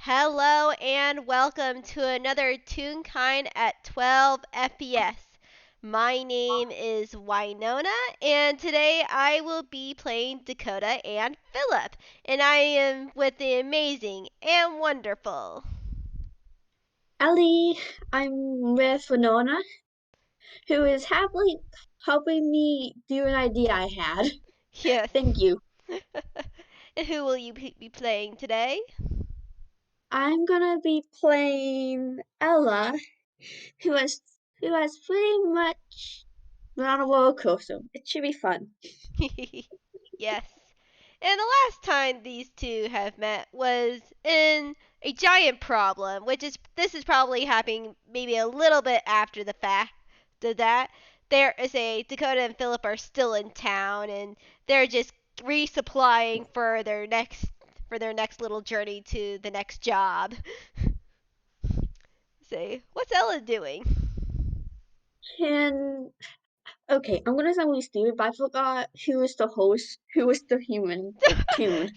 Hello and welcome to another Toonkind at 12 FPS. My name is Winona, and today I will be playing Dakota and Phillip, and I am with the amazing and wonderful. Ellie, I'm with Winona, who is happily helping me do an idea I had. Yes. Thank you. And who will you be playing today? I'm gonna be playing Ella, who has who has pretty much been on a roller coaster. It should be fun. Yes. And the last time these two have met was in a giant problem, which is this is probably happening maybe a little bit after the fact of that. There is a Dakota and Phillip are still in town and they're just resupplying for their next little journey to the next job. Say, what's Ella doing? And okay, I'm gonna sound really stupid, but I forgot who was the host, who was the human, like Tune.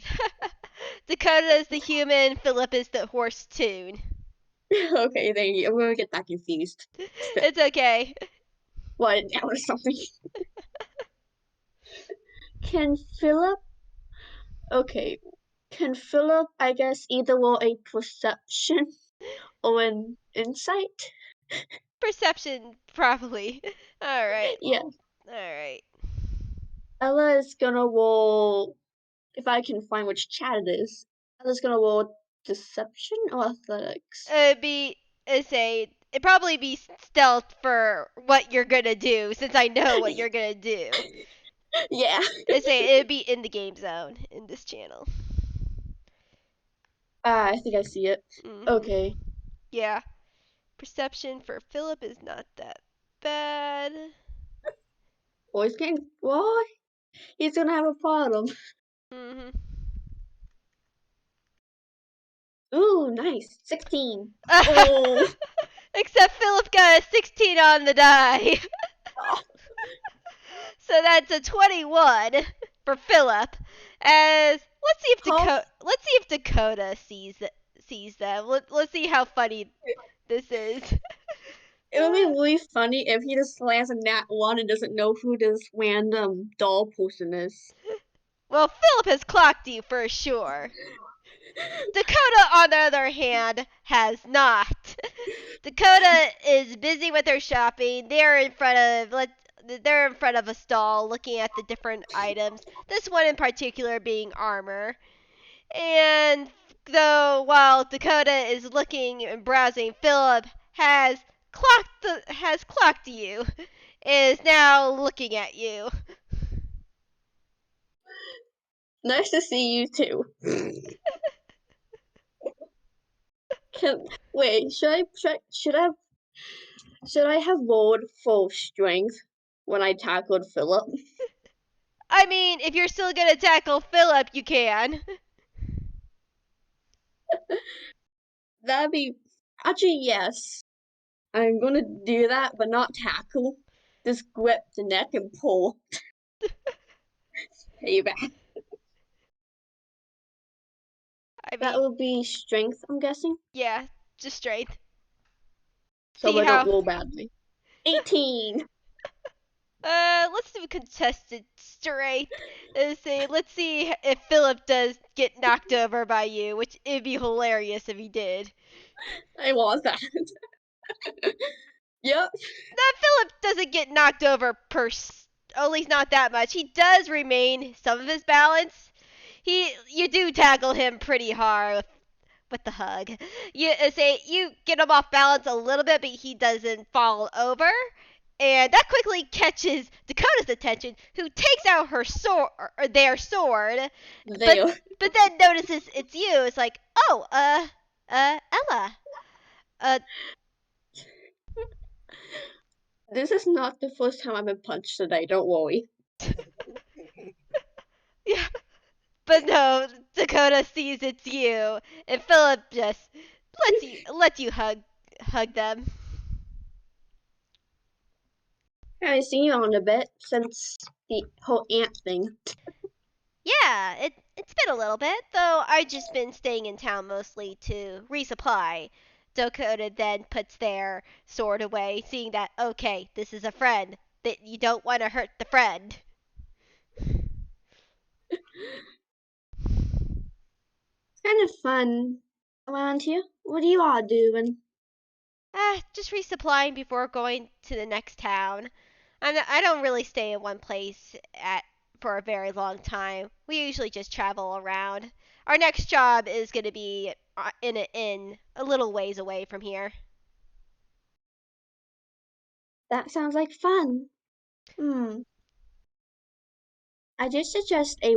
Dakota is the human, Phillip is the horse tune. Okay, thank you. I'm gonna get that confused. It's okay. What down or something? Can Philip Okay. Can Philip, I guess, either roll a perception or an insight? Perception, probably. Alright. Yeah. Alright. Ella is gonna roll, if I can find which chat it is. Ella's gonna roll deception or athletics. It'd probably be stealth for what you're gonna do, since I know what you're gonna do. Yeah. It'd be in the game zone in this channel. I think I see it. Hmm. Okay. Yeah. Perception for Philip is not that bad. Boys can. What? He's gonna have a problem. Hmm. Ooh, nice. 16. Oh. Except Philip got a 16 on the die. So that's a 21 for Philip. As How let's see if Dakota sees them. Let's see how funny this is. It would be really funny if he just lands a nat one and doesn't know who this random doll person is. Well, Philip has clocked you for sure. Dakota, on the other hand, has not. Dakota is busy with her shopping. They're in front of a stall looking at the different items. This one in particular being armor. And though while Dakota is looking and browsing, Philip has clocked you. Is now looking at you. Nice to see you too. Can wait? Should I have rolled full strength when I tackled Philip? I mean, if you're still gonna tackle Philip, you can. That'd be actually yes. I'm gonna do that, but not tackle. Just grip the neck and pull. Payback. I That mean, would be strength, I'm guessing. yeah, just straight. So See I don't how. roll badly. 18. Let's do a contested straight. Let's see if Philip does get knocked over by you, which it'd be hilarious if he did. I want that. Yep. That Philip doesn't get knocked over at least not that much. He does remain some of his balance. You do tackle him pretty hard with the hug. You get him off balance a little bit, but he doesn't fall over. And that quickly catches Dakota's attention, who takes out their sword, but There. then notices it's you. It's like, oh, Ella, uh, This is not the first time I've been punched today, don't worry. yeah. But no, Dakota sees it's you, and Philip just lets you hug them. I haven't seen you on a bit since the whole ant thing. Yeah, It's been a little bit, though I've just been staying in town mostly to resupply. Dakota then puts their sword away, seeing that, okay, this is a friend, that you don't want to hurt the friend. It's kind of fun around here. What are you all doing? Just resupplying before going to the next town. I don't really stay in one place for a very long time. We usually just travel around. Our next job is going to be in an inn a little ways away from here. That sounds like fun. Hmm. I just suggest a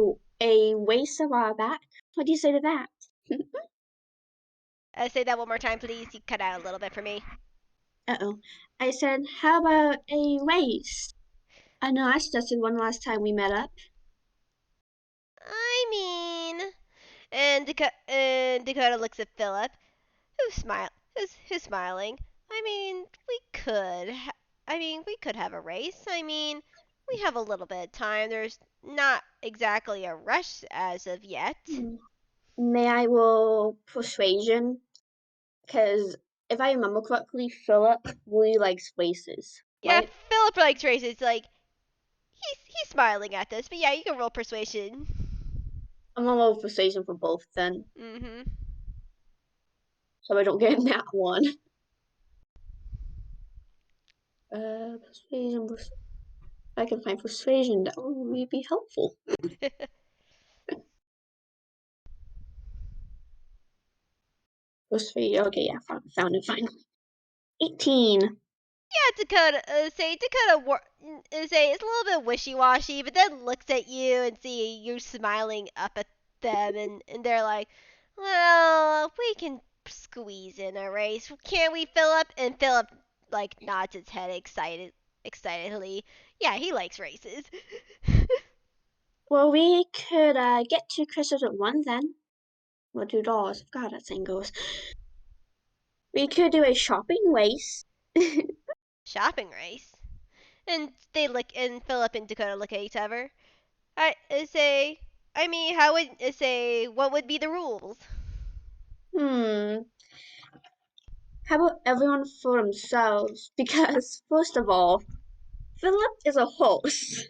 waste of our back. What do you say to that? Say that one more time, please. You cut out a little bit for me. Uh-oh. I said, how about a race? I know I suggested one last time we met up. I mean, and Dakota looks at Phillip, who's smiling. I mean, we could have a race. I mean, we have a little bit of time. There's not exactly a rush as of yet. Hmm. May I roll persuasion? Because if I remember correctly, Philip really likes races, Yeah, right? Phillip likes races. Like he's smiling at this, but yeah, you can roll persuasion. I'm gonna roll persuasion for both then, Mhm. so I don't get that one. Persuasion. If I can find persuasion, that would really be helpful. Persuasion. Okay, yeah, found it finally. 18. Yeah, say it's a little bit wishy-washy, but then looks at you and see you smiling up at them, and they're like, "Well, we can squeeze in a race, can't we, Philip?" And Philip like nods his head excitedly. Yeah, he likes races. Well, we could get two crystals at one then. Or $2. God, that thing goes. We could do a shopping race. Shopping race. And Philip and Dakota look at each other. Say, I mean, how would say what would be the rules? Hmm. How about everyone for themselves? Because, first of all, Philip is a host,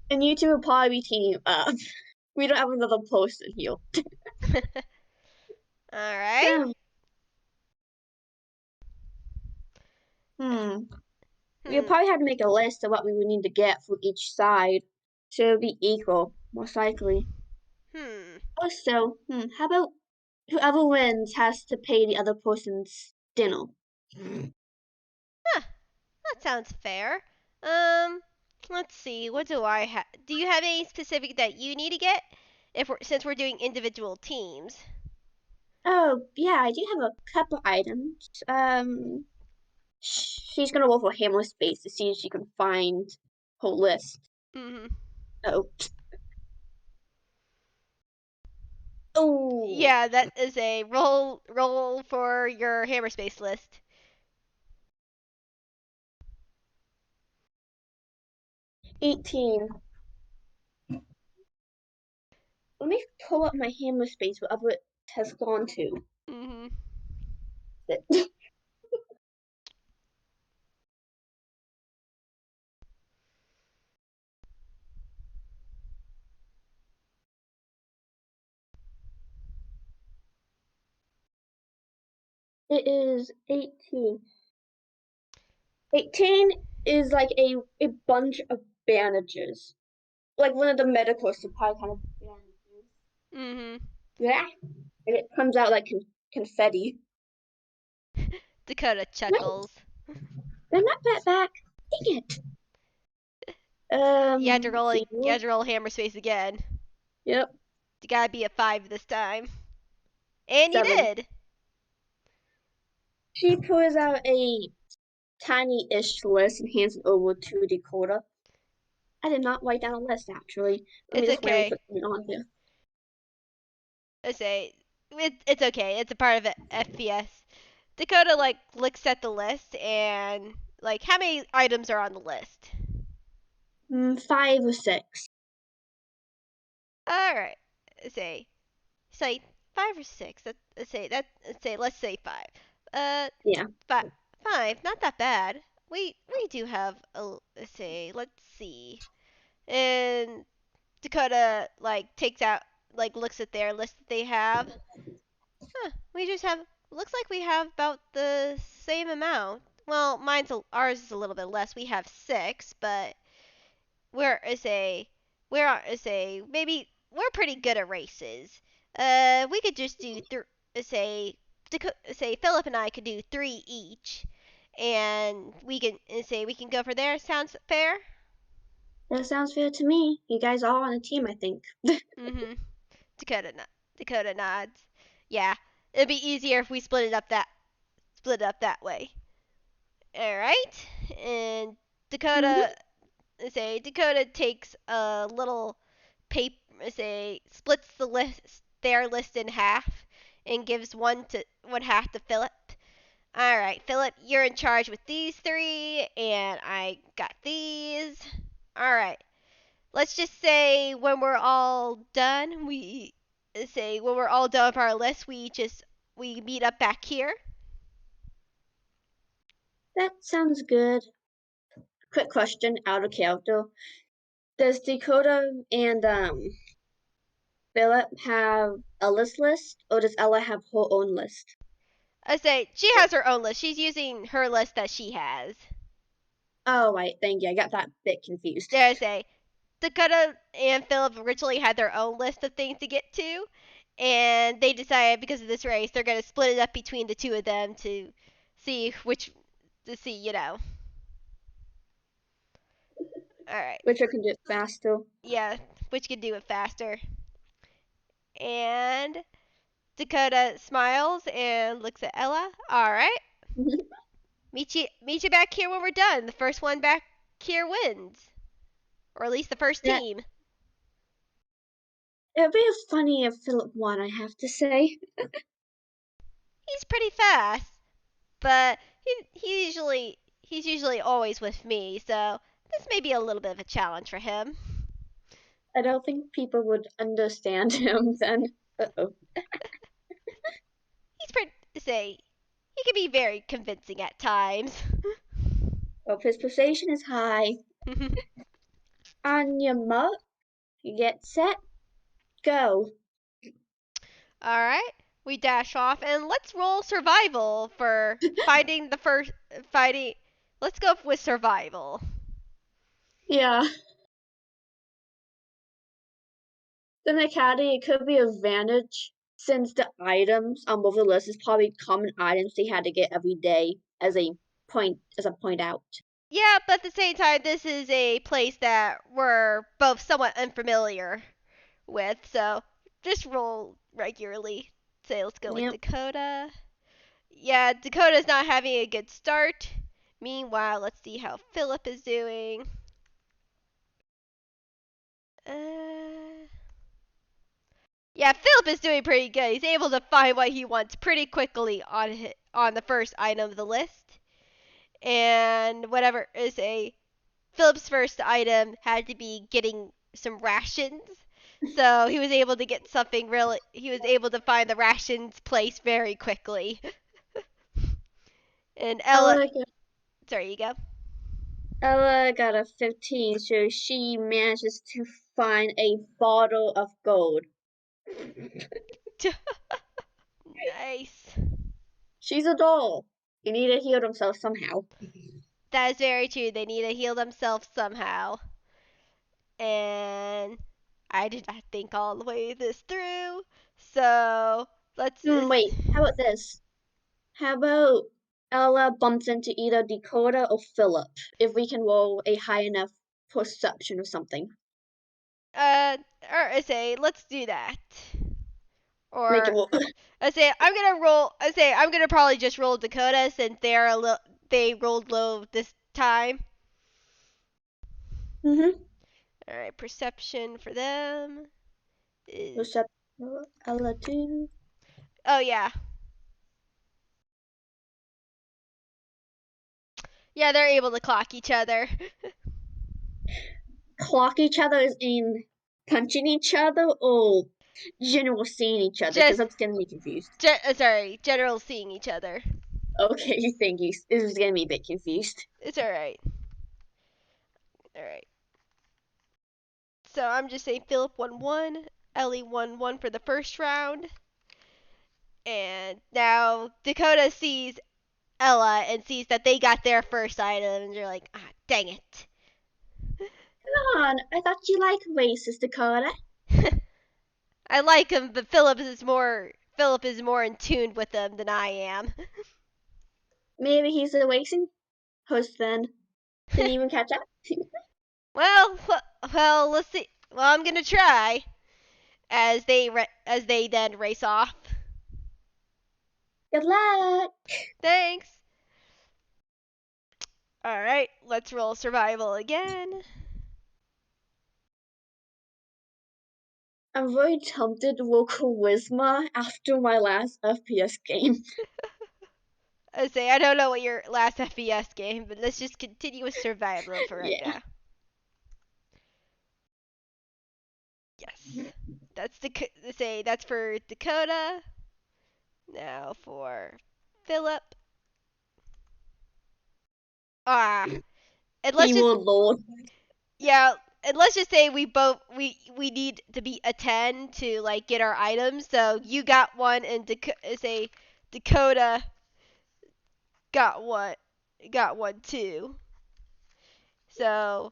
and you two will probably be teaming up. We don't have another person here. All right. So, hmm. We'll Hmm. probably have to make a list of what we would need to get for each side, so it'll be equal, most likely. Hmm. Also, how about whoever wins has to pay the other person's dinner? Huh. That sounds fair. Um. Let's see. What do I have? Do you have any specific that you need to get? Since we're doing individual teams. Oh, yeah, I do have a couple items. She's gonna roll for hammer space to see if she can find her list. Mhm. Oh, oh, Yeah, that is a roll for your hammer space list. 18. Let me pull up my hammer space, wherever it has gone to. Mhm. It is 18. 18 is like a bunch of bandages. Like one of the medical supply kind of bandages. Mhm. Yeah. And it comes out like confetti. Dakota Wait, chuckles. they're not that back. Dang it. See. You had to roll hammer space again. Yep. You gotta be a 5 this time. And you 7. did. She pulls out a tiny-ish list and hands it over to Dakota. I did not write down a list actually. Let me It's just randomly okay. put something on here. I say it's okay. It's a part of it, FPS. Dakota like looks at the list and like how many items are on the list? 5 or 6. All right. say say 5 or 6. Let's say 5. Uh, Yeah. five. 5. Not that bad. We do have a say. Let's see. And Dakota like takes out like looks at their list that they have. Huh, we just have looks like we have about the same amount. Well, ours is a little bit less. We have 6, but we're say maybe we're pretty good at races. We could just do say say Philip and I could do 3 each, and we can go for there. Sounds fair? That sounds fair to me. You guys are on a team, I think. Mhm. Dakota Dakota nods. Yeah, it'd be easier if we split it up that way. All right, and Dakota Hmm. Dakota takes a little paper splits their list in half and gives one half to Philip. All right, Philip, you're in charge with these 3, and I got these. All right, let's just say when we're all done, when we're all done with our list, we meet up back here. That sounds good. Quick question, out of character. Does Dakota and Philip have Ella's list, or does Ella have her own list? I say she has her own list. She's using her list that she has. Oh, right, thank you. I got that bit confused. There I say Dakota and Philip originally had their own list of things to get to, and they decided because of this race, they're gonna split it up between the two of them see which to see, you know. All right, Which I can do it faster. yeah, which can do it faster. And Dakota smiles and looks at Ella. All right, meet you back here when we're done. The first one back here wins, or at least the first That team. it'd be funny if Philip won, I have to say. He's pretty fast, but he's usually always with me, so this may be a little bit of a challenge for him. I don't think people would understand him then. Uh-oh. He's pretty say he can be very convincing at times. Well, his persuasion is high. On your mark, you get set, go. All right, we dash off and let's roll survival for finding the first fighting. Let's go with survival. Yeah. The Macadie, it could be advantage since the items on both the lists is probably common items they had to get every day as a point out. Yeah, but at the same time, this is a place that we're both somewhat unfamiliar with, so just roll regularly. Say, let's go with Yep. Dakota. Yeah, Dakota's not having a good start. Meanwhile, let's see how Philip is doing. Uh, yeah, Philip is doing pretty good. He's able to find what he wants pretty quickly on the first item of the list. And whatever is a Philip's first item had to be getting some rations. So he was able to get something really. He was able to find the rations place very quickly. And Ella got, sorry, you go. Ella got a 15, so she manages to find a bottle of gold. Nice. She's a doll. You need to heal themselves somehow. That is very true. They need to heal themselves somehow. And I did not think all the way this through. So let's Wait, how about this? How about Ella bumps into either Dakota or Philip if we can roll a high enough perception or something. uh or I say let's do that. Make it Or roll. I say I'm gonna probably just roll Dakota since they rolled low this time. Mm-hmm. Alright, perception for them is Perception. Ella too. oh yeah. Yeah, they're able to clock each other. Clock each other is in punching each other or. general seeing each other because Just, that's getting me confused. sorry, general seeing each other. Okay, thank you. It was getting me a bit confused. It's alright. Alright. So I'm just saying Phillip won 1, Ellie won 1 for the first round, and now Dakota sees Ella and sees that they got their first item, and you're like, ah, dang it. Come on, I thought you liked races, Dakota. I like him, but Phillip is more in tune with them than I am. Maybe he's a racing host then. Can you even catch up? well, well, let's see. Well, I'm gonna try as they then race off. Good luck. Thanks. All right, let's roll survival again. I'm very tempted to roll charisma after my last FPS game. I don't know what your last FPS game, but let's just continue with survival for right Yeah. now. Yes, that's for Dakota. Now for Phillip. Ah, and let's He just will load. yeah, and let's just say we need to beat a 10 to like get our items. So you got one, and Dakota got one too. So,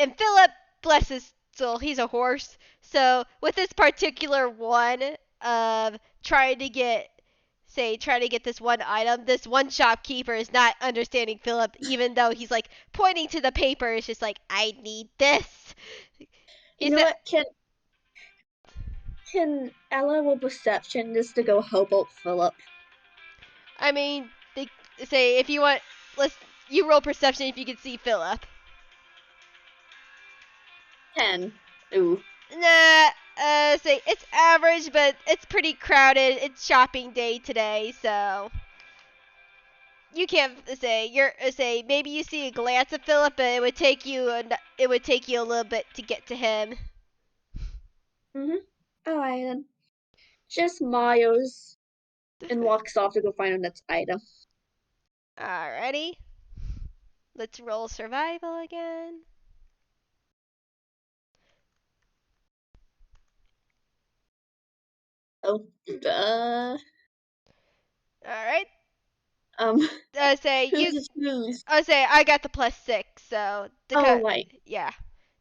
and Phillip, bless his soul, he's a horse. So with this particular one of trying to get this one item, this one shopkeeper is not understanding Phillip, even though he's like pointing to the paper. It's just like, I need this. You He's know not. what? Can Ella roll perception just to go help out Phillip? I mean, they say if you want, let's you roll perception if you can see Phillip. 10. Ooh. Nah, say it's average, but it's pretty crowded. It's shopping day today, so you can't say maybe you see a glance at Phillip, but it would take you a little bit to get to him. Alright then. Just smiles and walks off to go find the next item. Alrighty, let's roll survival again. Oh, All right. um, Say who's you. the choose? I got the +6, so Oh, Dakota. right. Yeah.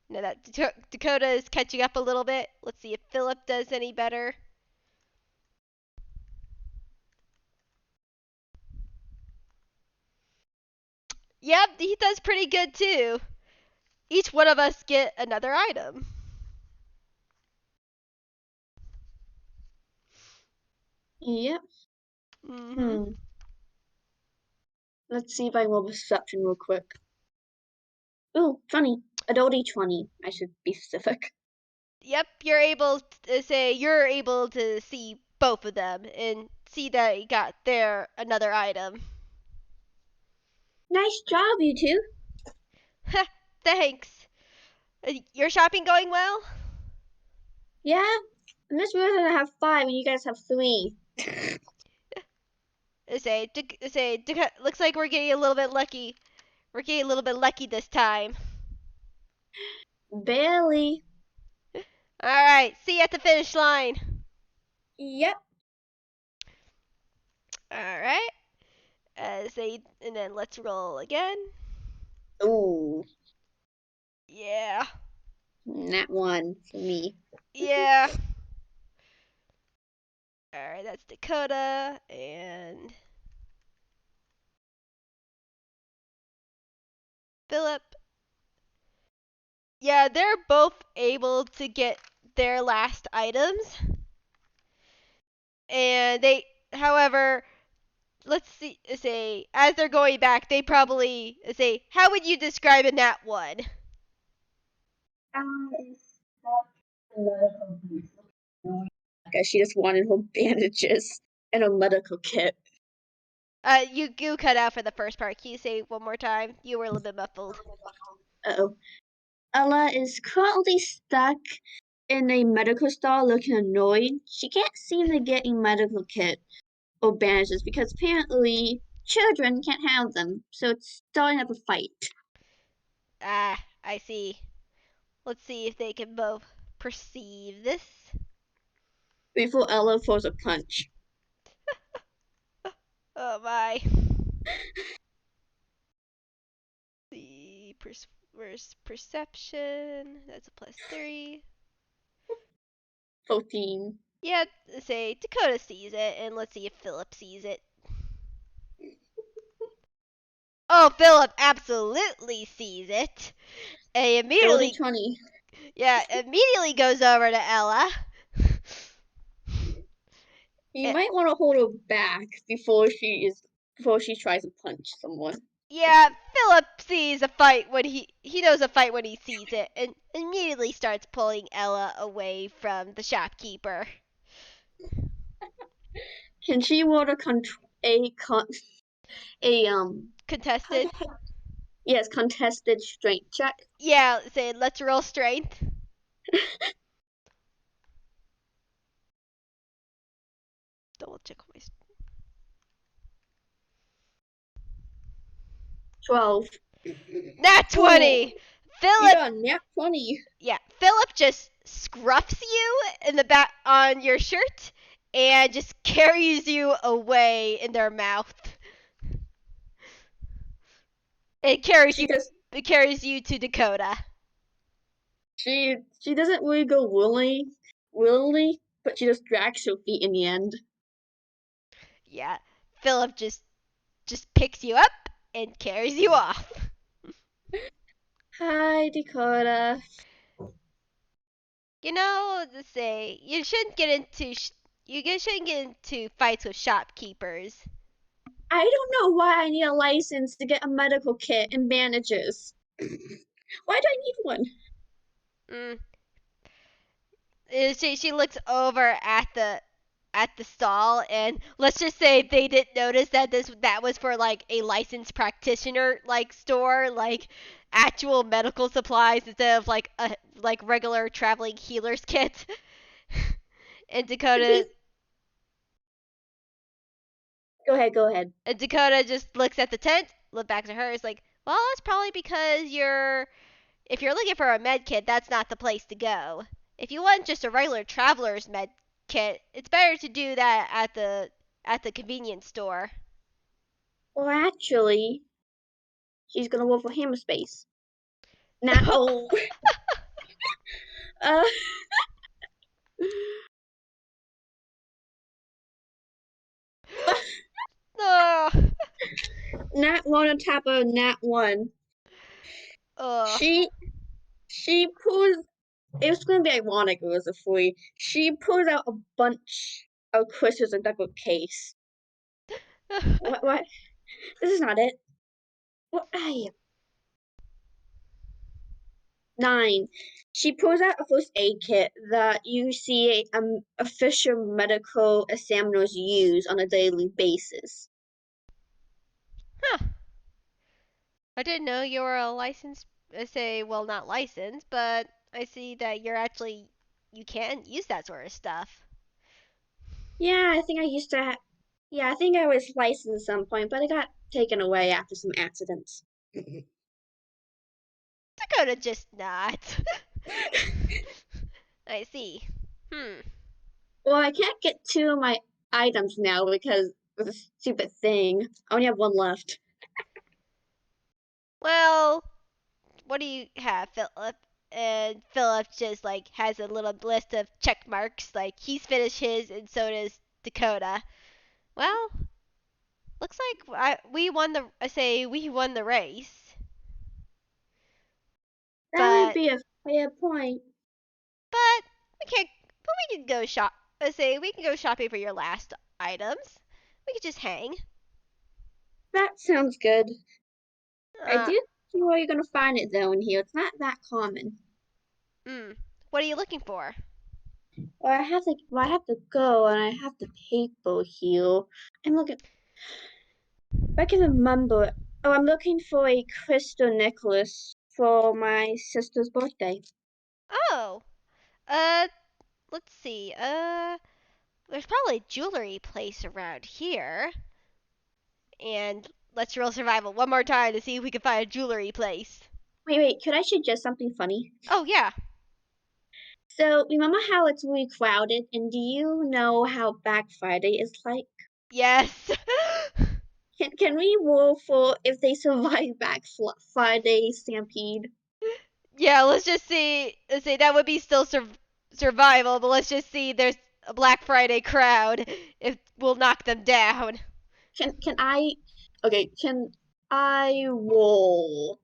No, that Dakota is catching up a little bit. Let's see if Phillip does any better. Yep, he does pretty good too. Each one of us get another item. Yep. Mhm. Hmm. Let's see if I roll perception real quick. Ooh, 20. Adulty 20. I should be specific. Yep, you're able to see both of them and see that you got their another item. Nice job, you two. Thanks. Your shopping going well? Yeah? I'm just realizing I have 5 and you guys have 3. Looks like we're getting a little bit lucky. We're getting a little bit lucky this time. Barely. All right, see you at the finish line. Yep. All right. And then let's roll again. Ooh, Yeah. that one for me. Yeah. All right, that's Dakota and Phillip. Yeah, they're both able to get their last items. And however, let's say, as they're going back, they probably say, how would you describe a nat one? Okay, she just wanted her bandages and a medical kit. You cut out for the first part. Can you say one more time? You were a little bit muffled. Uh-oh. Ella is currently stuck in a medical stall looking annoyed. She can't seem to get a medical kit or bandages because apparently children can't have them. So it's starting up a fight. Ah, I see. Let's see if they can both perceive this. Before Ella throws a punch. Oh my. The where's perception? That's a +3. 14. Yeah, say Dakota sees it, and let's see if Phillip sees it. Oh, Phillip absolutely sees it. And he Dirty immediately, 20. yeah, immediately goes over to Ella. You Eh, might want to hold her back before she tries to punch someone. yeah, Phillip sees a fight when he knows a fight when he sees it, and immediately starts pulling Ella away from the shopkeeper. Can she roll a how the Contested. heck? Yes, contested strength check. Yeah, say let's roll strength. Double check my. 12. Nat Ooh, 20. you Phillip. got a nat 20. Yeah, Phillip just scruffs you in the back on your shirt and just carries you away in their mouth. It carries She you. just It carries you to Dakota. she doesn't really go willingly, but she just drags her feet in the end. Yeah, Phillip just picks you up and carries you off. Hi, Dakota. You know, to say you shouldn't get into you shouldn't get into fights with shopkeepers. I don't know why I need a license to get a medical kit and bandages. Why do I need one? Mm. She looks over at the stall, and let's just say they didn't notice that was for like a licensed practitioner like store, like actual medical supplies instead of like a like regular traveling healer's kit. and Dakota Go ahead. and Dakota just looks at the tent, look back to her, is like, well, that's probably because if you're looking for a med kit, that's not the place to go. If you want just a regular traveler's med kit, it's better to do that at the convenience store. Well, actually, he's gonna work for Hammerspace. Not oh, uh, Oh, not one on top of not one. oh, She she pulls. It was gonna be ironic. It was a free. She pulls out a bunch of crystals in double case. What? What? This is not it. What? Ay, 9. She pulls out a first aid kit that you see official medical examiners use on a daily basis. huh. I didn't know you were a licensed. I say, well, not licensed, but I see that you can use that sort of stuff. Yeah, I think I used to. Yeah, I think I was licensed at some point, but it got taken away after some accidents. Dakota just not. I see. Hmm. Well, I can't get 2 of my items now because of the stupid thing. I only have 1 left. Well, what do you have, Philip? And Philip just like has a little list of check marks. Like he's finished his, and so does Dakota. Well, looks like we won the. I say we won the race, That would but be a fair point. but we can't. But we can go shop. I say we can go shopping for your last items. We could just hang. That sounds good. I Uh, do see where you're gonna find it though in here. It's not that common. mm. What are you looking for? I have to go and I have the paper here. I'm looking. If I can remember. Oh, I'm looking for a crystal necklace for my sister's birthday. Oh, Uh, let's see. There's probably a jewelry place around here. And let's roll survival one more time to see if we can find a jewelry place. Wait, could I suggest something funny? Oh, yeah. So, remember how it's really crowded, and do you know how Black Friday is like? Yes. Can we roll for if they survive Friday stampede? Yeah, let's just see. Let's say that would be still survival, but let's just see there's a Black Friday crowd if we'll knock them down. Can I? Okay, can I roll?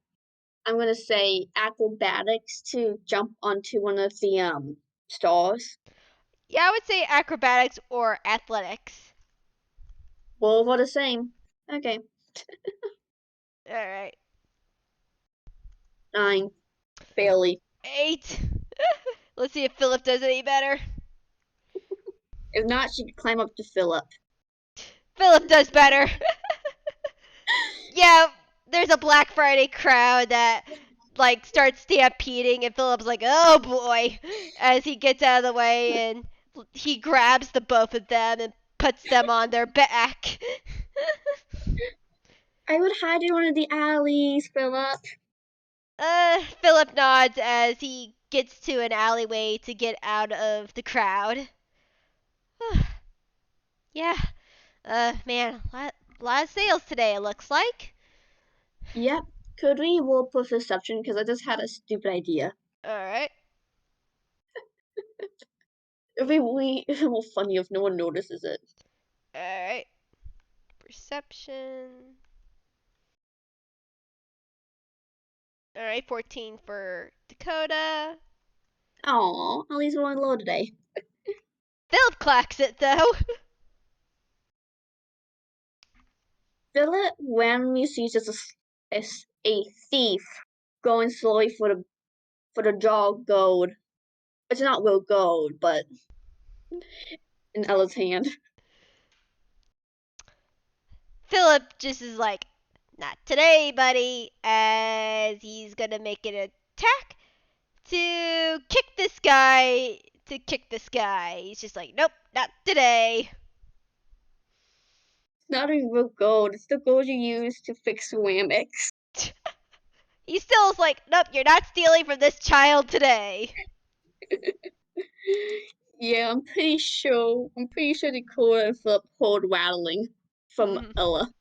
I'm gonna say acrobatics to jump onto one of the stars. Yeah, I would say acrobatics or athletics. Both are the same. Okay, All right. 9, barely. 8. Let's see if Phillip does any better. If not, she could climb up to Phillip. Phillip does better. Yeah, there's a Black Friday crowd that like starts stampeding, and Phillip's like, "Oh boy," as he gets out of the way and he grabs the both of them and puts them on their back. I would hide in one of the alleys, Phillip. Phillip nods as he gets to an alleyway to get out of the crowd. Yeah, man, lot of sales today, it looks like. Yep. Could we roll perception? Because I just had a stupid idea. Alright, It'd be really more funny if no one notices it. alright. Perception. Alright, 14 for Dakota. Aw, at least we're on low today. Philip clocks it though. Philip randomly sees just a thief going slowly for the jar of gold. It's not real gold, but in Ella's hand. Philip just is like, not today, buddy, as he's gonna make an attack to kick this guy. To kick this guy. He's just like, nope, not today. It's not even real gold. It's the gold you use to fix ceramics. He still is like, nope, you're not stealing from this child today. Yeah, I'm pretty sure. I'm pretty sure Dakota and Philip heard rattling from Mhm. Ella.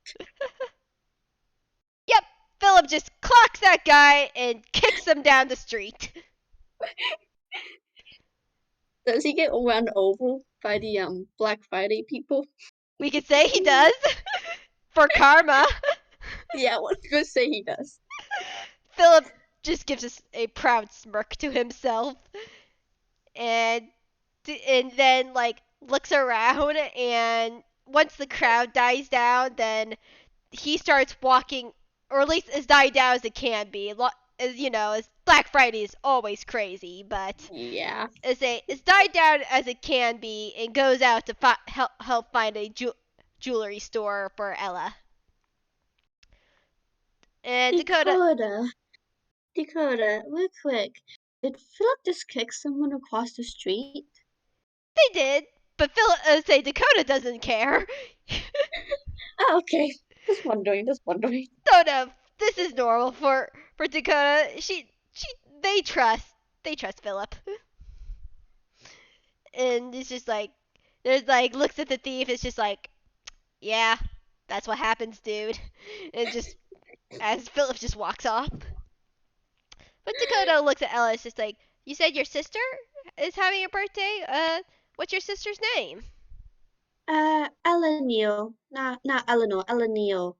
Yep, Philip just clocks that guy and kicks him down the street. Does he get run over by the Black Friday people? We could say he does. For karma. Yeah, I was gonna say he does. Philip just gives us a proud smirk to himself and then like looks around, and once the crowd dies down, then he starts walking, or at least as died down as it can be. As you know, as Black Friday is always crazy, but Yeah. as died down as it can be, and goes out to help find a jewelry store for Ella. And Dakota, Dakota, real quick. Did Philip just kick someone across the street? they did, but say Dakota doesn't care. Oh, okay. Just wondering. No, no, this is normal for Dakota. She they trust Philip, and it's just like there's like looks at the thief. It's just like, yeah, that's what happens, dude. And just as Philip just walks off. But Dakota looks at Ella. It's just like, you said your sister is having a birthday. What's your sister's name? Ella Neal. Not Eleanor, Ella Neal.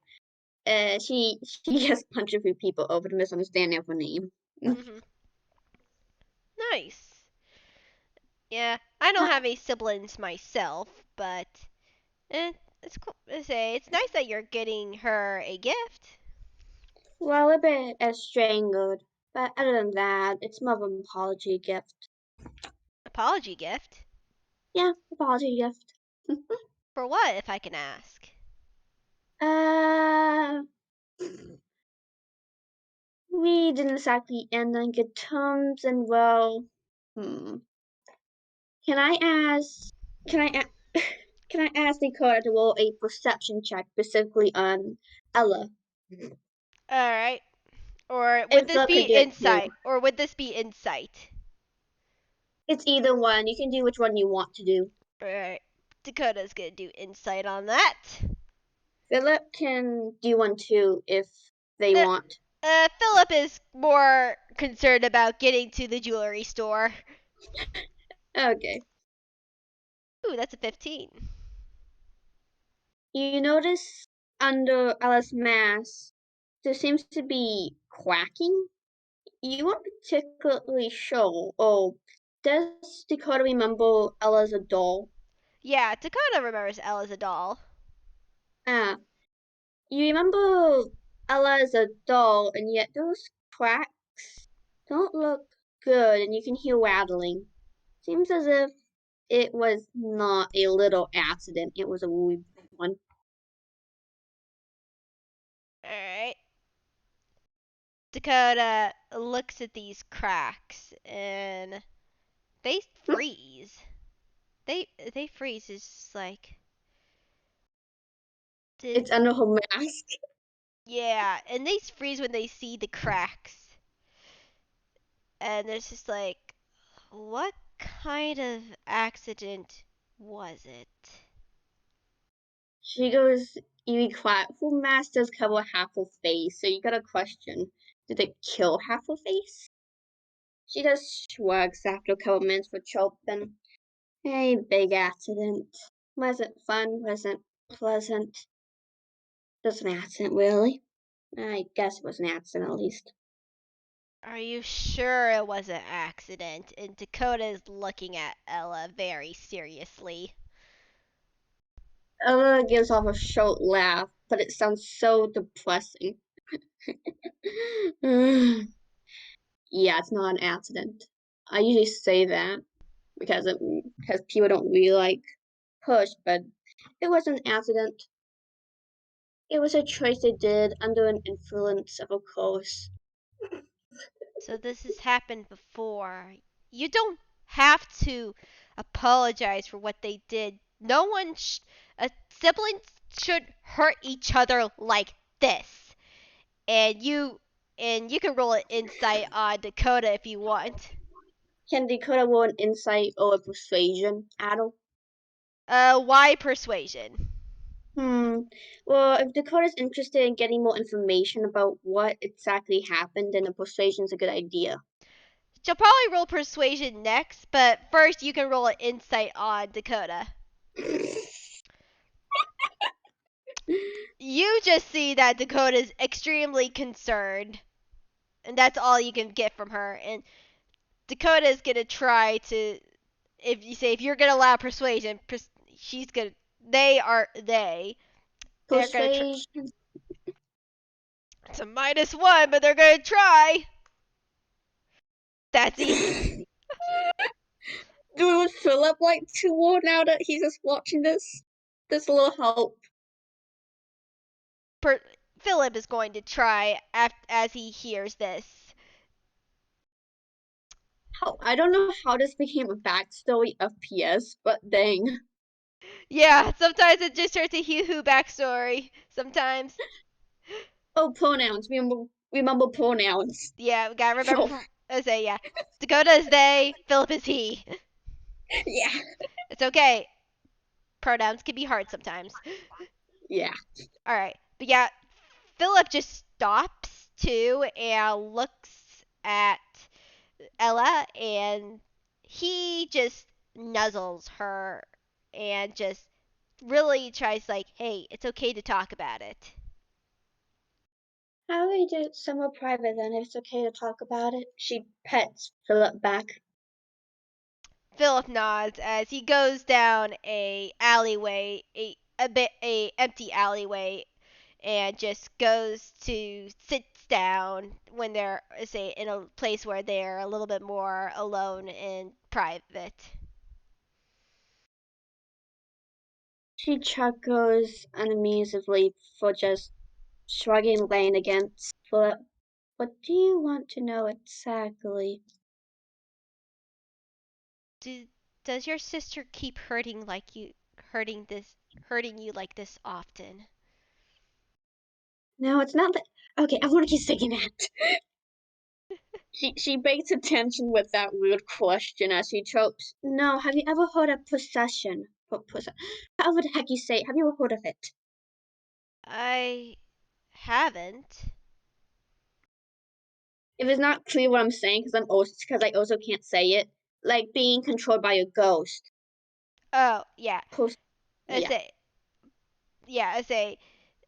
She has punched a few people over the misunderstanding of her name. Hmm. Nice. Yeah, I don't Uh, have any siblings myself, but eh, it's cool. It's nice that you're getting her a gift. well, a bit strangled, but other than that, it's more of an apology gift. Apology gift? Yeah, apology gift. For what, if I can ask? uh, we didn't exactly end on good terms, and well, hmm. Can I ask? Can I? Can I ask Dakota to roll a perception check specifically on Ella? All right. Or would And this Phillip be could do it too. insight? Or would this be insight? It's either one. You can do which one you want to do. All right. Dakota's gonna do insight on that. Phillip can do one too if they Uh, want. Phillip is more concerned about getting to the jewelry store. Okay. Ooh, that's a 15. You notice under Ella's mask, there seems to be quacking. You weren't particularly sure. Oh, does Dakota remember Ella's a doll? Yeah, Dakota remembers Elle as a doll. Ah, you remember Ella as a doll, and yet those cracks don't look good, and you can hear rattling. Seems as if it was not a little accident, it was a really big one. Alright. Dakota looks at these cracks and they freeze. They freeze. It's just like did It's under her mask. yeah, and they freeze when they see the cracks. And it's just like what kind of accident was it? She goes, "You quiet. Full mask does cover half her face, so you gotta question, did it kill half her face?" She just shrugs after a couple minutes for chirping. A big accident. Wasn't fun, wasn't pleasant. Just an accident, really. I guess it was an accident at least. Are you sure it was an accident? And Dakota is looking at Ella very seriously. Ella gives off a short laugh, but it sounds so depressing. Yeah, it's not an accident. I usually say that because people don't really like push, but it was an accident. It was a choice they did under an influence of a course. So this has happened before. You don't have to apologize for what they did. No one, siblings should hurt each other like this. And you can roll an insight on Dakota if you want. Can Dakota roll an insight or a persuasion, Adel? Why persuasion? Hmm. Well, if Dakota's interested in getting more information about what exactly happened, then a persuasion's a good idea. She'll probably roll persuasion next, but first you can roll an insight on Dakota. You just see that Dakota's extremely concerned, and that's all you can get from her. And Dakota's gonna try to, if you're gonna allow persuasion, she's gonna. They're gonna try. Persuasion. It's a -1, but they're gonna try. That's easy. Would Phillip like to war now that he's just watching this? This a little help. Per- Phillip is going to try as he hears this. How I don't know how this became a backstory of PS, but dang. Yeah, sometimes it just starts a hoo-hoo backstory. Sometimes. Oh, pronouns. Remember pronouns. Yeah, we gotta remember So from. I say, yeah. Dakota is they, Philip is he. yeah, It's okay. Pronouns can be hard sometimes. yeah. Alright. But yeah, Philip just stops too and looks at Ella and he just nuzzles her and just really tries like, hey, it's okay to talk about it. How we do it somewhere private then if it's okay to talk about it? She pets Philip back. Philip nods as he goes down a alleyway, a empty alleyway, and just goes to sits down when they're say in a place where they're a little bit more alone and private. She chuckles unamusedly for just shrugging Lane against Philip. What do you want to know exactly? Do Does your sister keep hurting you like this often? No, it's not that. Okay, I want to keep saying that. She breaks attention with that weird question as she chokes. No, have you ever heard of possession? However the heck you say it, have you ever heard of it? I haven't. If it's not clear what I'm saying, because I also can't say it, like being controlled by a ghost. Oh, yeah. Pos- I yeah. say, yeah, I say,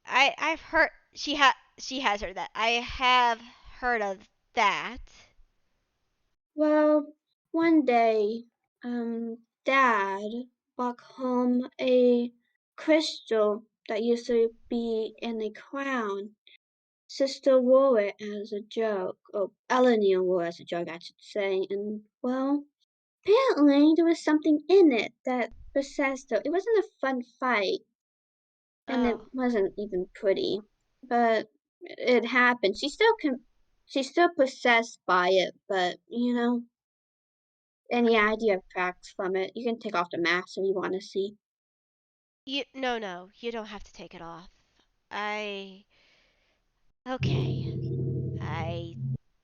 I've heard she has heard that. I have heard of that. Well, one day, Dad brought home a crystal that used to be in a crown. Sister wore it as a joke, or Ellie wore it as a joke, I should say, and well, apparently there was something in it that possessed her. It wasn't a fun fight, and it Oh, wasn't even pretty, but it happened. She's still possessed by it, but any idea of cracks from it, you can take off the mask if you want to see. no, you don't have to take it off. I okay. I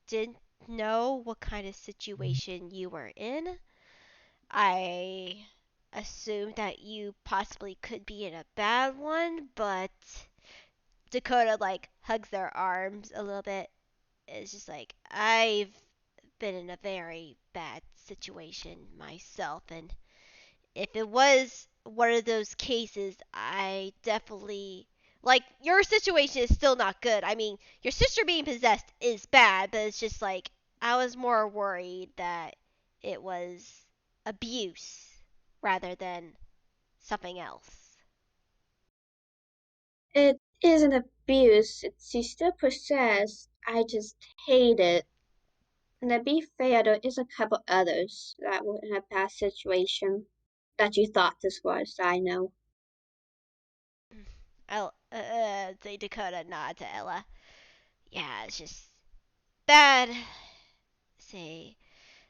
didn't know what kind of situation you were in. I assumed that you possibly could be in a bad one, but Dakota like hugs their arms a little bit. It's just like I've been in a very bad situation myself, and if it was one of those cases, I definitely like your situation is still not good. I mean, your sister being possessed is bad, but it's just like I was more worried that it was abuse rather than something else. It isn't abuse, she's still possessed. I just hate it. And to be fair, there is a couple others that were in a past situation that you thought this was, I know. The Dakota nod to Ella. Yeah, it's just bad. Say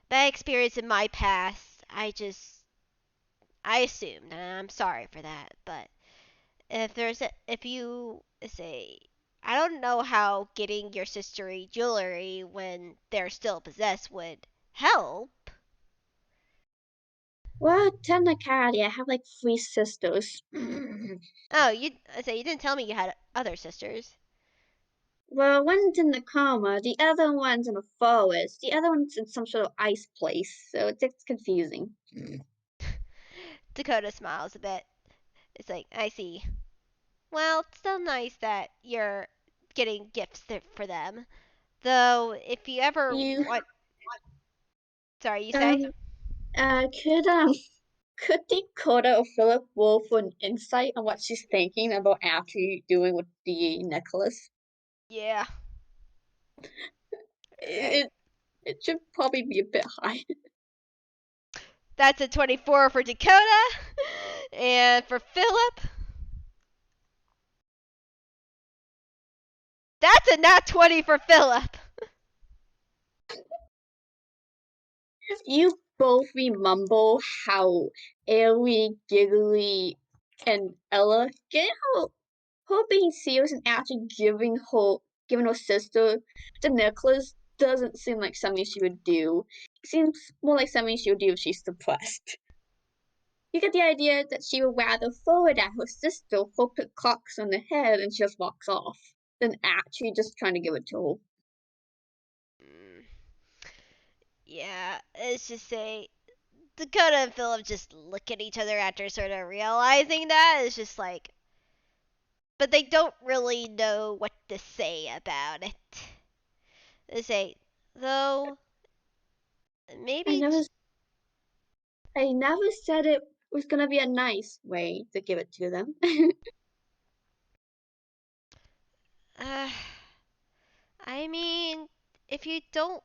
bad experience in my past. I assumed, and I'm sorry for that. But if you say, I don't know how getting your sister jewelry when they're still possessed would help. Well, technically, I have like three sisters. Oh, you didn't tell me you had other sisters. Well, one's in the coma, the other one's in a forest, the other one's in some sort of ice place, so it's confusing. Dakota smiles a bit. It's like I see. Well, it's still nice that you're getting gifts for them. Though, if you ever You, want, sorry, you say? um, uh, could, um, could Dakota or Phillip roll for an insight on what she's thinking about actually doing with the necklace? Yeah. Alright. It, it should probably be a bit high. That's a 24 for Dakota. And for Phillip, that's a nat 20 for Phillip. You both remember how Ellie, Giggly, and Ella get her being serious and actually giving her sister the necklace doesn't seem like something she would do. It seems more like something she would do if she's depressed. You get the idea that she would rather throw it at her sister, hope it clocks on the head, and she just walks off, than actually just trying to give it to her. Mm, yeah, it's just say Dakota and Phillip just look at each other after sort of realizing that. It's just like, but they don't really know what to say about it. They say, though, I maybe. never I never said it was gonna be a nice way to give it to them. Uh, I mean, if you don't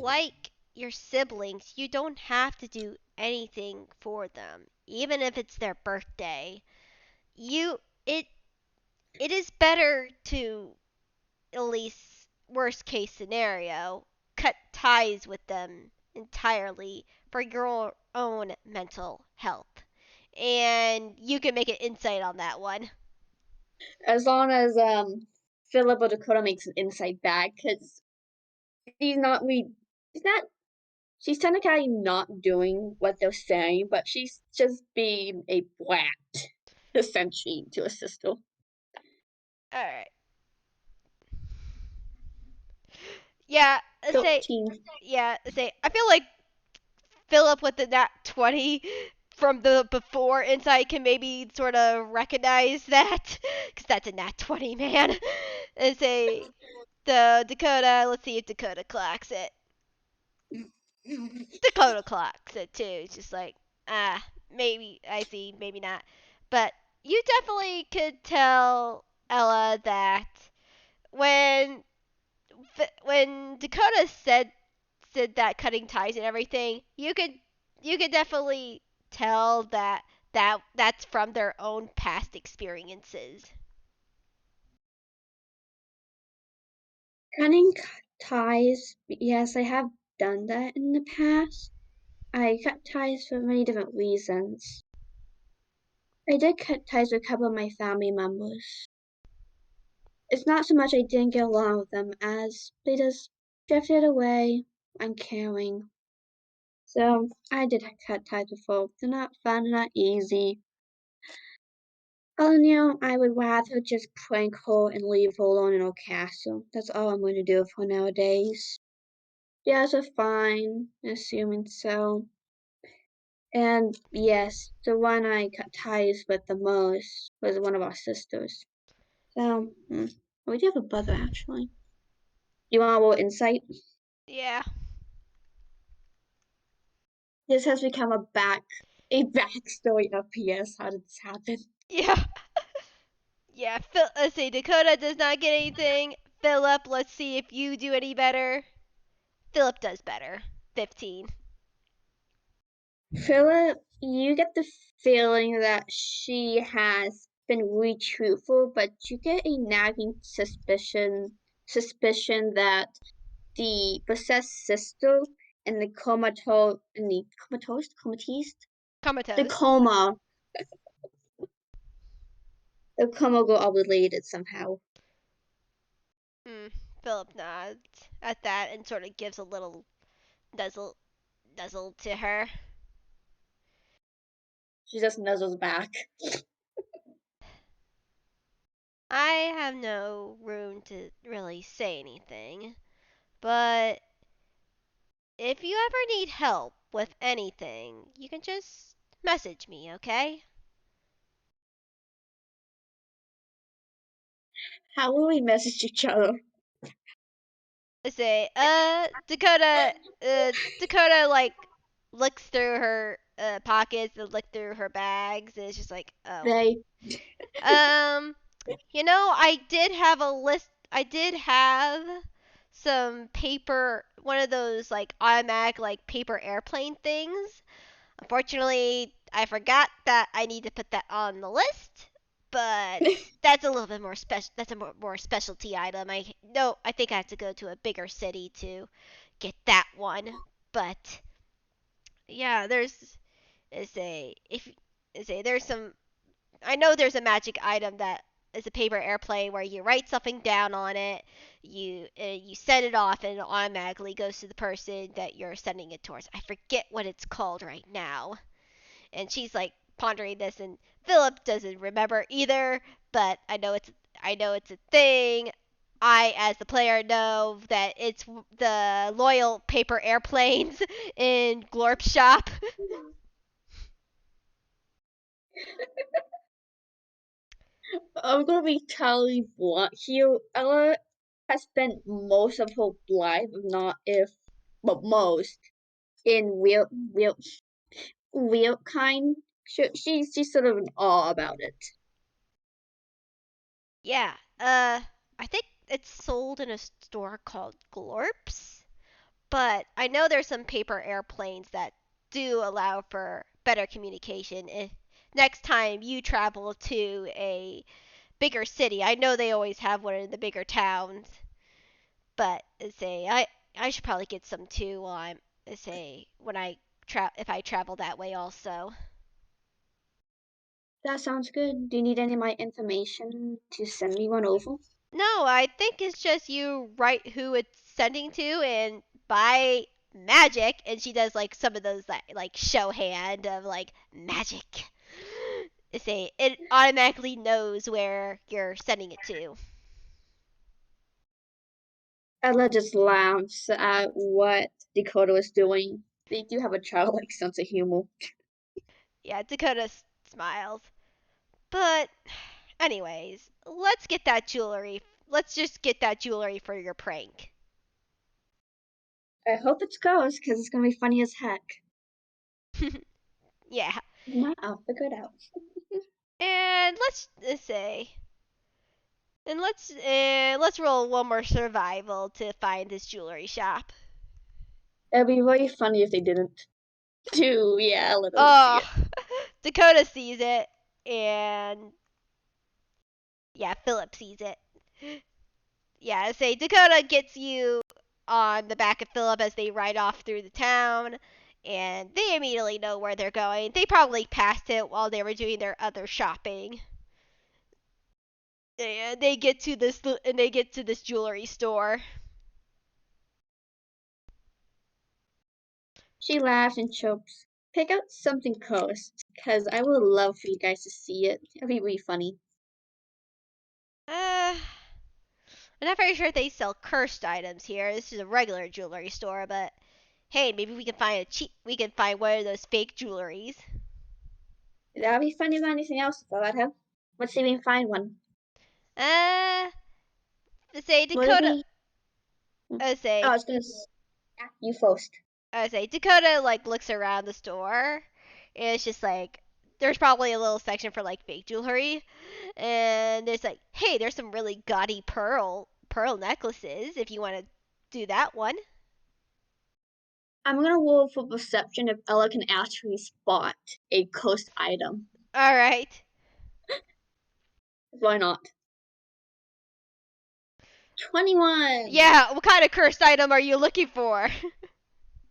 like your siblings, you don't have to do anything for them, even if it's their birthday. You it it is better to at least worst case scenario cut ties with them entirely for own mental health. And you can make an insight on that one. As long as Phillip or Dakota makes an insight back, because he's not we he's not she's technically not doing what they're saying, but she's just being a brat, essentially, to her sister. All right. Yeah, say 13. say I feel like Philip with the nat 20 from the before insight can maybe sort of recognize that because that's a nat 20, man. And say the Dakota. Let's see if Dakota clocks it. Dakota clocks it too. It's just like maybe I see, maybe not. But you definitely could tell Ella that when when Dakota said that cutting ties and everything, you could definitely tell that that's from their own past experiences. Cutting ties. Yes, I have done that in the past. I cut ties for many different reasons. I did cut ties with a couple of my family members. It's not so much I didn't get along with them as they just drifted away, uncaring. So I did cut ties with folks. They're not fun, they're not easy. I would rather just prank her and leave her alone in her castle. That's all I'm going to do for nowadays. The others are fine, assuming so. And yes, the one I cut ties with the most was one of our sisters. So, we do have a brother actually. You want a little insight? Yeah. This has become a backstory of PS. How did this happen? Yeah. Yeah, let's see. Dakota does not get anything. Philip, let's see if you do any better. Philip does better. 15. Phillip, you get the feeling that she has been really truthful, but you get a nagging suspicion that the possessed sister and the the Comatose. coma the coma go all related somehow. Mm, Philip nods at that and sort of gives a little nuzzle, nuzzle to her. She just nuzzles back. I have no room to really say anything, but if you ever need help with anything, you can just message me, okay? How will we message each other? I say, Dakota, like, looks through her pockets and look through her bags, and it's just like, oh. They Um, I did have a list. I did have some paper, one of those like automatic like paper airplane things. Unfortunately, I forgot that I need to put that on the list. But that's a little bit more special. That's a more specialty item. I think I have to go to a bigger city to get that one. But yeah, is a if is a there's some I know there's a magic item that is a paper airplane where you write something down on it, you set it off, and it automatically goes to the person that you're sending it towards. I forget what it's called right now. And she's like pondering this, and Philip doesn't remember either. But I know it's a thing. I, as the player, know that it's the loyal paper airplanes in Glorp's shop. I'm gonna be totally blunt here. Ella has spent most of her life, not if, but most, in real kind. She's sort of in awe about it. Yeah. I think it's sold in a store called Glorp's, but I know there's some paper airplanes that do allow for better communication. If next time you travel to a bigger city, I know they always have one in the bigger towns, but say I should probably get some too while I'm say when I if I travel that way also. That sounds good. Do you need any of my information to send me one over? No, I think it's just you write who it's sending to, and by magic, and she does like some of those like show hand of like magic. Say it automatically knows where you're sending it to. Ella just laughs at what Dakota was doing. They do have a childlike sense of humor. Yeah, Dakota smiles. But anyways, let's get that jewelry. Let's just get that jewelry for your prank. I hope it goes, because it's going to be funny as heck. Yeah. My outfit good out. And let's say and let's roll one more survival to find this jewelry shop. It'd be really funny if they didn't. Too, yeah, Ella doesn't see Oh, it. Dakota sees it, and yeah, Phillip sees it. Yeah, say Dakota gets you on the back of Phillip as they ride off through the town, and they immediately know where they're going. They probably passed it while they were doing their other shopping. And they get to this jewelry store. She laughs and chokes. Pick out something cursed, because I would love for you guys to see it. It'd be really funny. Uh, I'm not very sure if they sell cursed items here. This is a regular jewelry store, but hey, maybe we can find one of those fake jewelries. That'd be funny about anything else if I let her. Let's see if we can find one. Uh, say Would it Dakota. be? I Oh, say I was gonna. Yeah, you first. I say Dakota like looks around the store, and it's just like there's probably a little section for like fake jewelry, and there's like, hey, there's some really gaudy pearl necklaces if you want to do that one. I'm gonna roll for perception if Ella can actually spot a cursed item. All right. Why not? 21. Yeah, what kind of cursed item are you looking for?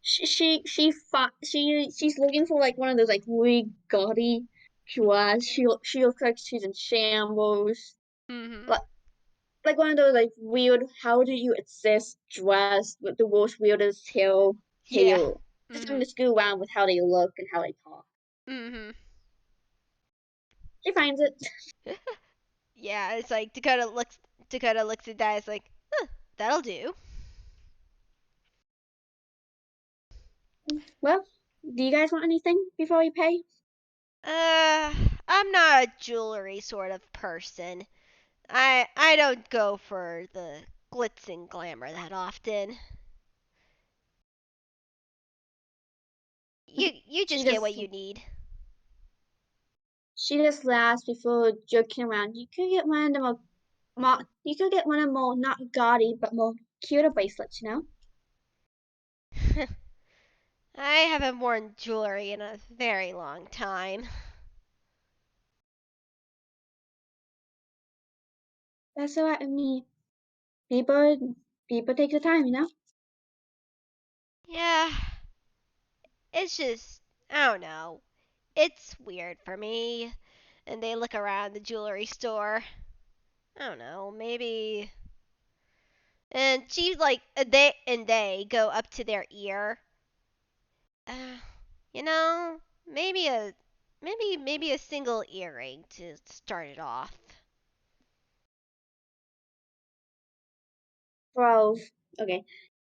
She's looking for like one of those like really gaudy dress. She looks like she's in shambles. Mhm. Like one of those like weird how do you exist dress with the most weirdest Yeah. hair. Just something Mhm. to screw around with how they look and how they talk. Mhm. She finds it. Yeah, it's like Dakota looks at that. It's like, huh, that'll do. Well, do you guys want anything before we pay? Uh, I'm not a jewelry sort of person. I don't go for the glitz and glamour that often. You She just get what just you need. she just laughs before joking around. You could get one of the you could get one of the more not gaudy but more cuter bracelets, you know? I haven't worn jewelry in a very long time. That's alright with me. People take the time, you know? Yeah, it's just I don't know. It's weird for me. And they look around the jewelry store. I don't know, maybe. And she's like, they go up to their ear. Uh, you know, maybe maybe a single earring to start it off. 12. Okay.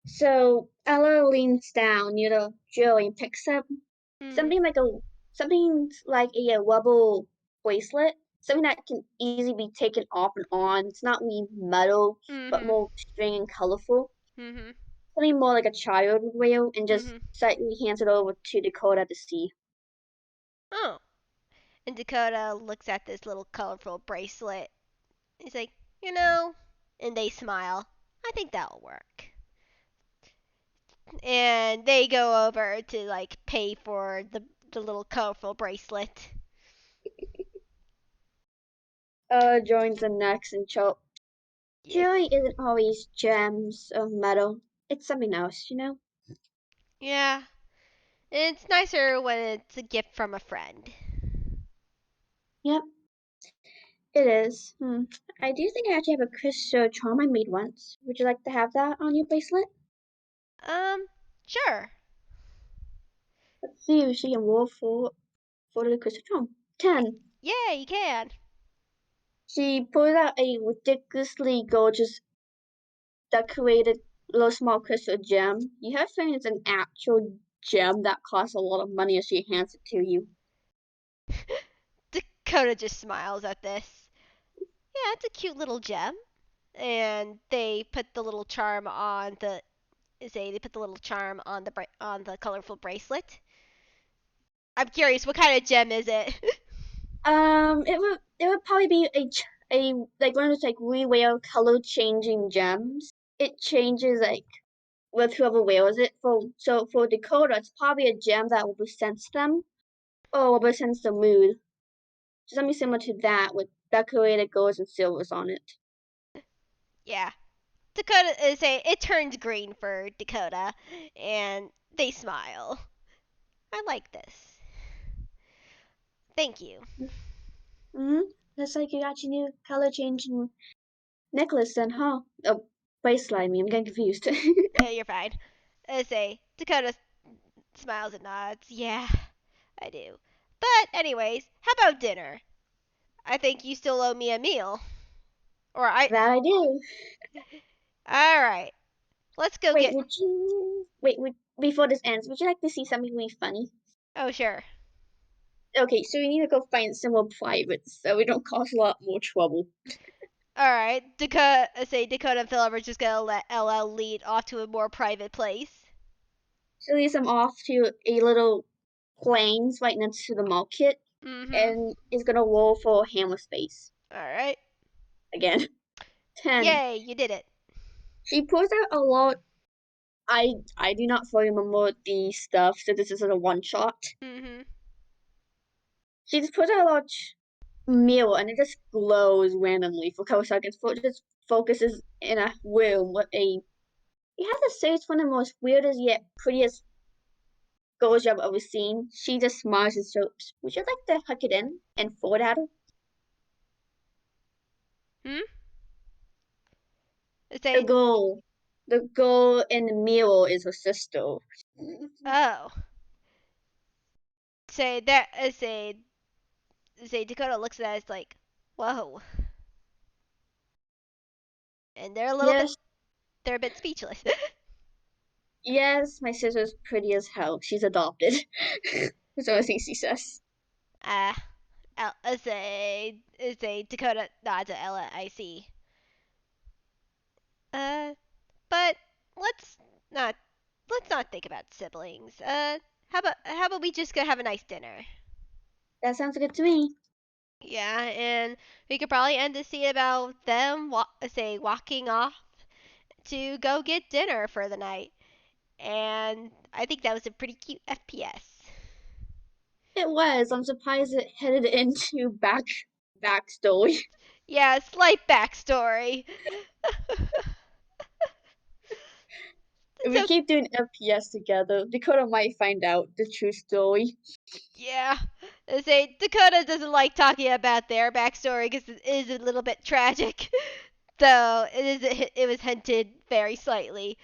So Ella leans down near the jewelry and picks up Mhm. something like a something like a rubber bracelet. Something that can easily be taken off and on. It's not really metal, but Mhm. more string and colorful. Mhm. Something more like a child would wear, and just Mhm. slightly hands it over to Dakota to see. Oh. And Dakota looks at this little colorful bracelet. He's like, you know, and they smile. I think that'll work. And they go over to like pay for the little colorful bracelet. Joins the next and choke. Yeah. Jewelry isn't always gems or metal. It's something else, you know? Yeah. It's nicer when it's a gift from a friend. Yep, it is. I do think I actually have a crystal charm I made once. Would you like to have that on your bracelet? Um, sure. Let's see if she can roll for the crystal charm. 10. Yeah, you can. She pulled out a ridiculously gorgeous decorated little small crystal gem. You have saying it's an actual gem that costs a lot of money as she hands it to you. Dakota just smiles at this. Yeah, it's a cute little gem. And they put the little charm on the they put the little charm on the colorful bracelet. I'm curious, what kind of gem is it? It would probably be a like one of those like rewear color changing gems. It changes like with whoever wears it. For Dakota, it's probably a gem that represents them or represents the mood. Something similar to that with decorated golds and silvers on it. Yeah. Dakota is a it turns green for Dakota and they smile. I like this. Thank you. Mm-hmm. Looks like you got your new color changing necklace then, huh? Oh, bracelet. I mean, I'm getting confused. You're fine. Dakota smiles and nods. Yeah, I do. But anyways, how about dinner? I think you still owe me a meal. Or I That I do. All right. Let's go Wait, get would you before this ends? Would you like to see something really funny? Oh, sure. Okay, so we need to go find somewhere private so we don't cause a lot more trouble. All right. Dakota and Phillip are just gonna let Ella lead off to a more private place. She leads them off to a little plains right next to the market Mm-hmm. and is gonna roll for hammer space All right. again. 10. Yay, you did it. She pulls out a lot. I do not fully remember the stuff, so this is a one shot. Mm-hmm. She just pulls out a large mirror and it just glows randomly for a couple seconds. For it just focuses in a room with a. You have to say it's one of the most weirdest yet prettiest girls I've ever seen. She just smiles and says, "Would you like to huck it in and throw it at her?" Hmm. The Say girl, the girl in the mirror is her sister. oh. Say that. Say Dakota looks at us like, whoa, and Yes, they're a bit speechless. yes, my sister's pretty as hell. She's adopted. That's the only thing she says. Ah. Say Dakota nods at Ella. I see. Uh, but let's not let's not think about siblings. How about we just go have a nice dinner? That sounds good to me. Yeah, and we could probably end the scene about them walking off to go get dinner for the night. And I think that was a pretty cute FPS. It was. I'm surprised it headed into backstory. Yeah, slight backstory. If we So keep doing FPS together, Dakota might find out the true story. yeah, they say Dakota doesn't like talking about their backstory because it is a little bit tragic. So it was hinted very slightly.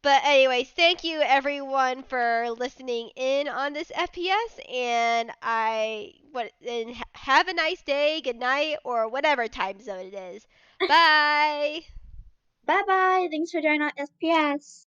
But anyways, thank you everyone for listening in on this FPS, and have a nice day, good night, or whatever time zone it is. Bye. Bye bye. Thanks for joining our FPS.